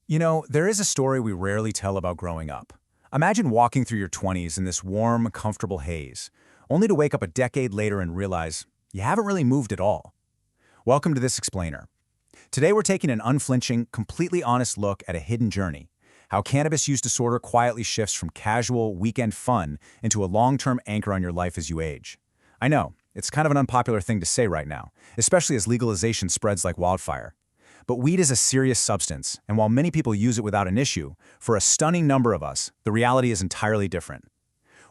You know, there is a story we rarely tell about growing up. Imagine walking through your 20s in this warm, comfortable haze, only to wake up a decade later and realize you haven't really moved at all. Welcome to This Explainer. Today we're taking an unflinching, completely honest look at a hidden journey, how cannabis use disorder quietly shifts from casual, weekend fun into a long-term anchor on your life as you age. I know, it's kind of an unpopular thing to say right now, especially as legalization spreads like wildfire. But weed is a serious substance, and while many people use it without an issue, for a stunning number of us, the reality is entirely different.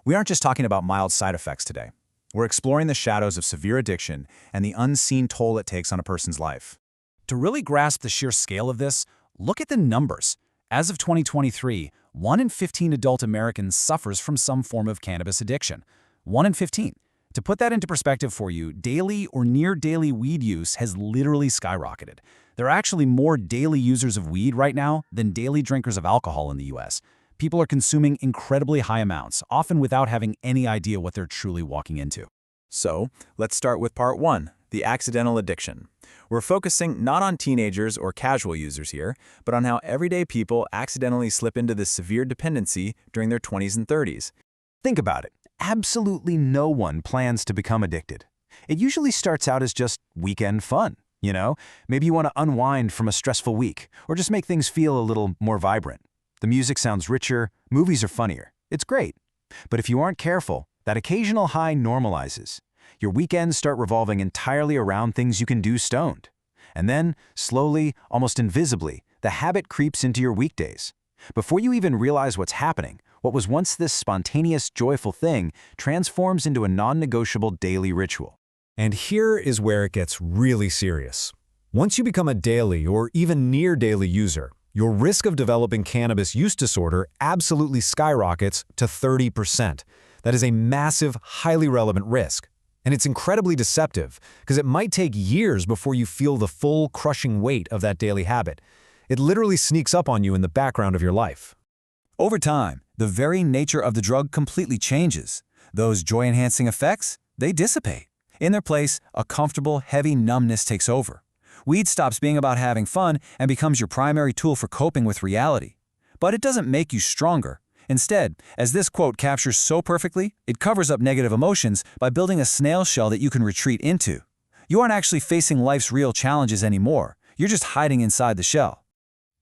We aren't just talking about mild side effects today. We're exploring the shadows of severe addiction and the unseen toll it takes on a person's life. To really grasp the sheer scale of this, look at the numbers. As of 2023, 1 in 15 adult Americans suffers from some form of cannabis addiction. 1 in 15. To put that into perspective for you, daily or near-daily weed use has literally skyrocketed. There are actually more daily users of weed right now than daily drinkers of alcohol in the US. People are consuming incredibly high amounts, often without having any idea what they're truly walking into. So, let's start with part 1, the accidental addiction. We're focusing not on teenagers or casual users here, but on how everyday people accidentally slip into this severe dependency during their 20s and 30s. Think about it. Absolutely no one plans to become addicted. It usually starts out as just weekend fun. Maybe you want to unwind from a stressful week, or just make things feel a little more vibrant. The music sounds richer, movies are funnier. It's great. But if you aren't careful, that occasional high normalizes. Your weekends start revolving entirely around things you can do stoned. And then, slowly, almost invisibly, the habit creeps into your weekdays. Before you even realize what's happening, what was once this spontaneous, joyful thing transforms into a non-negotiable daily ritual. And here is where it gets really serious. Once you become a daily or even near-daily user, your risk of developing cannabis use disorder absolutely skyrockets to 30%. That is a massive, highly relevant risk. And it's incredibly deceptive because it might take years before you feel the full, crushing weight of that daily habit. It literally sneaks up on you in the background of your life. Over time, the very nature of the drug completely changes. Those joy-enhancing effects, they dissipate. In their place, a comfortable, heavy numbness takes over. Weed stops being about having fun and becomes your primary tool for coping with reality. But it doesn't make you stronger. Instead, as this quote captures so perfectly, it covers up negative emotions by building a snail shell that you can retreat into. You aren't actually facing life's real challenges anymore. You're just hiding inside the shell.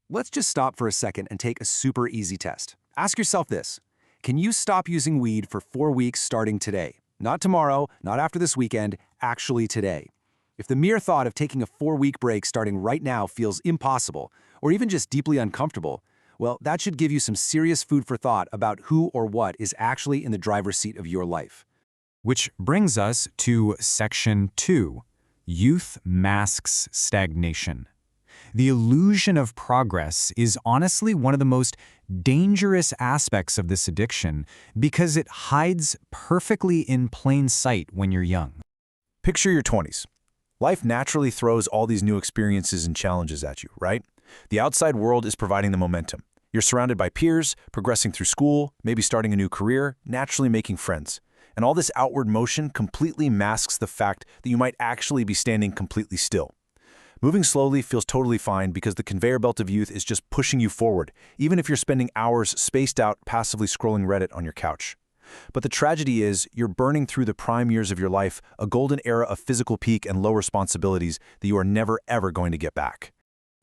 Let's just stop for a second and take a super easy test. Ask yourself this: can you stop using weed for 4 weeks starting today? Not tomorrow, not after this weekend, actually today. If the mere thought of taking a 4-week break starting right now feels impossible, or even just deeply uncomfortable, well, that should give you some serious food for thought about who or what is actually in the driver's seat of your life. Which brings us to Section 2, Youth Masks Stagnation. The illusion of progress is honestly one of the most dangerous aspects of this addiction because it hides perfectly in plain sight when you're young. Picture your 20s. Life naturally throws all these new experiences and challenges at you, right? The outside world is providing the momentum. You're surrounded by peers, progressing through school, maybe starting a new career, naturally making friends. And all this outward motion completely masks the fact that you might actually be standing completely still. Moving slowly feels totally fine because the conveyor belt of youth is just pushing you forward, even if you're spending hours spaced out passively scrolling Reddit on your couch. But the tragedy is, you're burning through the prime years of your life, a golden era of physical peak and low responsibilities that you are never ever going to get back.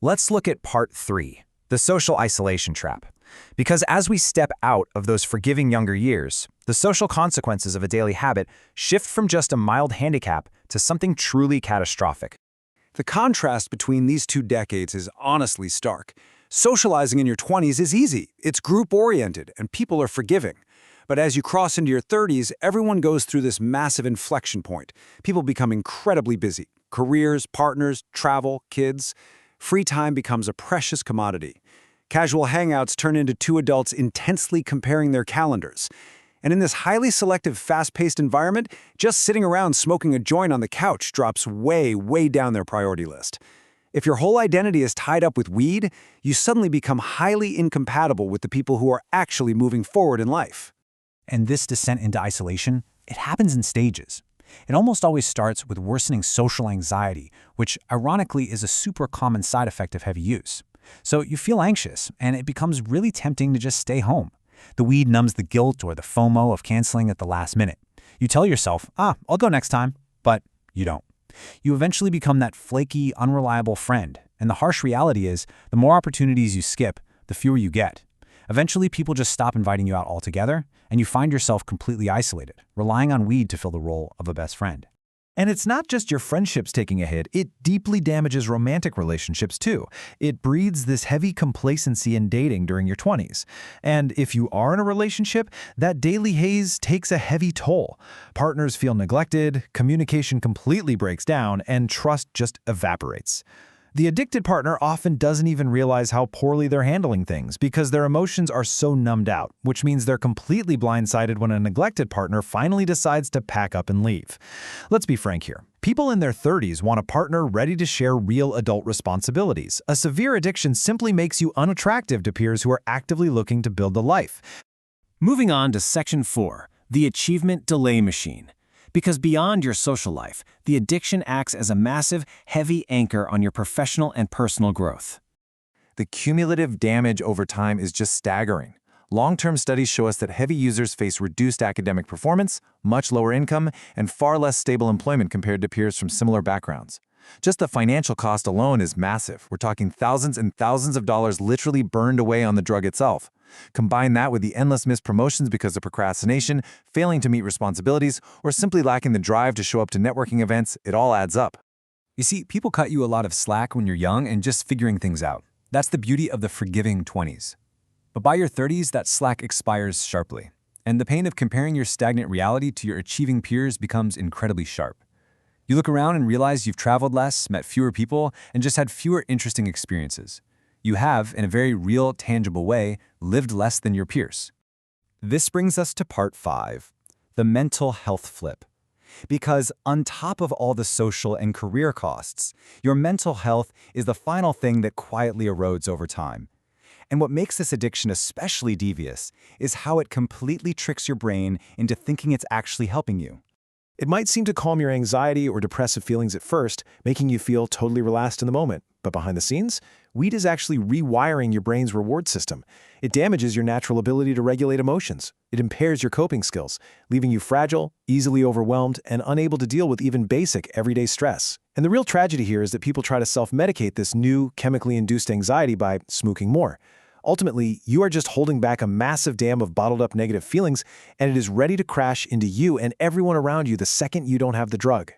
Let's look at part 3, the social isolation trap. Because as we step out of those forgiving younger years, the social consequences of a daily habit shift from just a mild handicap to something truly catastrophic. The contrast between these 2 decades is honestly stark. Socializing in your 20s is easy, it's group-oriented, and people are forgiving. But as you cross into your 30s, everyone goes through this massive inflection point. People become incredibly busy. Careers, partners, travel, kids. Free time becomes a precious commodity. Casual hangouts turn into 2 adults intensely comparing their calendars. And in this highly selective, fast-paced environment, just sitting around smoking a joint on the couch drops way, way down their priority list. If your whole identity is tied up with weed, you suddenly become highly incompatible with the people who are actually moving forward in life. And this descent into isolation, it happens in stages. It almost always starts with worsening social anxiety, which ironically is a super common side effect of heavy use. So you feel anxious, and it becomes really tempting to just stay home. The weed numbs the guilt or the FOMO of canceling at the last minute. You tell yourself, I'll go next time, but you don't. You eventually become that flaky, unreliable friend, and the harsh reality is, the more opportunities you skip, the fewer you get. Eventually, people just stop inviting you out altogether, and you find yourself completely isolated, relying on weed to fill the role of a best friend. And it's not just your friendships taking a hit, it deeply damages romantic relationships too. It breeds this heavy complacency in dating during your 20s. And if you are in a relationship, that daily haze takes a heavy toll. Partners feel neglected, communication completely breaks down, and trust just evaporates. The addicted partner often doesn't even realize how poorly they're handling things because their emotions are so numbed out, which means they're completely blindsided when a neglected partner finally decides to pack up and leave. Let's be frank here. People in their 30s want a partner ready to share real adult responsibilities. A severe addiction simply makes you unattractive to peers who are actively looking to build a life. Moving on to Section 4, the Achievement Delay Machine. Because beyond your social life, the addiction acts as a massive, heavy anchor on your professional and personal growth. The cumulative damage over time is just staggering. Long-term studies show us that heavy users face reduced academic performance, much lower income, and far less stable employment compared to peers from similar backgrounds. Just the financial cost alone is massive. We're talking thousands and thousands of dollars literally burned away on the drug itself. Combine that with the endless missed promotions because of procrastination, failing to meet responsibilities, or simply lacking the drive to show up to networking events, it all adds up. You see, people cut you a lot of slack when you're young and just figuring things out. That's the beauty of the forgiving 20s. But by your 30s, that slack expires sharply, and the pain of comparing your stagnant reality to your achieving peers becomes incredibly sharp. You look around and realize you've traveled less, met fewer people, and just had fewer interesting experiences. You have, in a very real, tangible way, lived less than your peers. This brings us to part 5, the mental health flip. Because on top of all the social and career costs, your mental health is the final thing that quietly erodes over time. And what makes this addiction especially devious is how it completely tricks your brain into thinking it's actually helping you. It might seem to calm your anxiety or depressive feelings at first, making you feel totally relaxed in the moment. But behind the scenes, weed is actually rewiring your brain's reward system. It damages your natural ability to regulate emotions. It impairs your coping skills, leaving you fragile, easily overwhelmed, and unable to deal with even basic everyday stress. And the real tragedy here is that people try to self-medicate this new, chemically induced anxiety by smoking more. Ultimately, you are just holding back a massive dam of bottled-up negative feelings, and it is ready to crash into you and everyone around you the second you don't have the drug.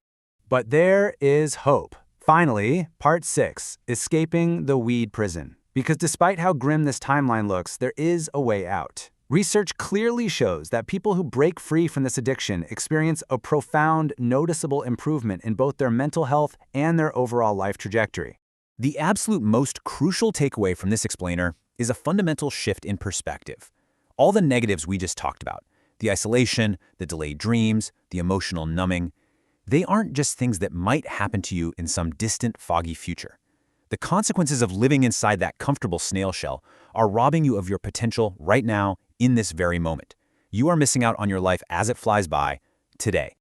But there is hope. Finally, part 6, escaping the weed prison. Because despite how grim this timeline looks, there is a way out. Research clearly shows that people who break free from this addiction experience a profound, noticeable improvement in both their mental health and their overall life trajectory. The absolute most crucial takeaway from this explainer is a fundamental shift in perspective. All the negatives we just talked about, the isolation, the delayed dreams, the emotional numbing, they aren't just things that might happen to you in some distant, foggy future. The consequences of living inside that comfortable snail shell are robbing you of your potential right now, in this very moment. You are missing out on your life as it flies by, today.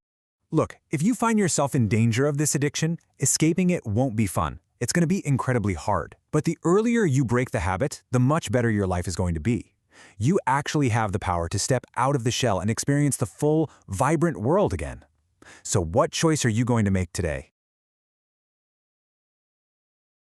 Look, if you find yourself in danger of this addiction, escaping it won't be fun. It's going to be incredibly hard. But the earlier you break the habit, the much better your life is going to be. You actually have the power to step out of the shell and experience the full, vibrant world again. So what choice are you going to make today?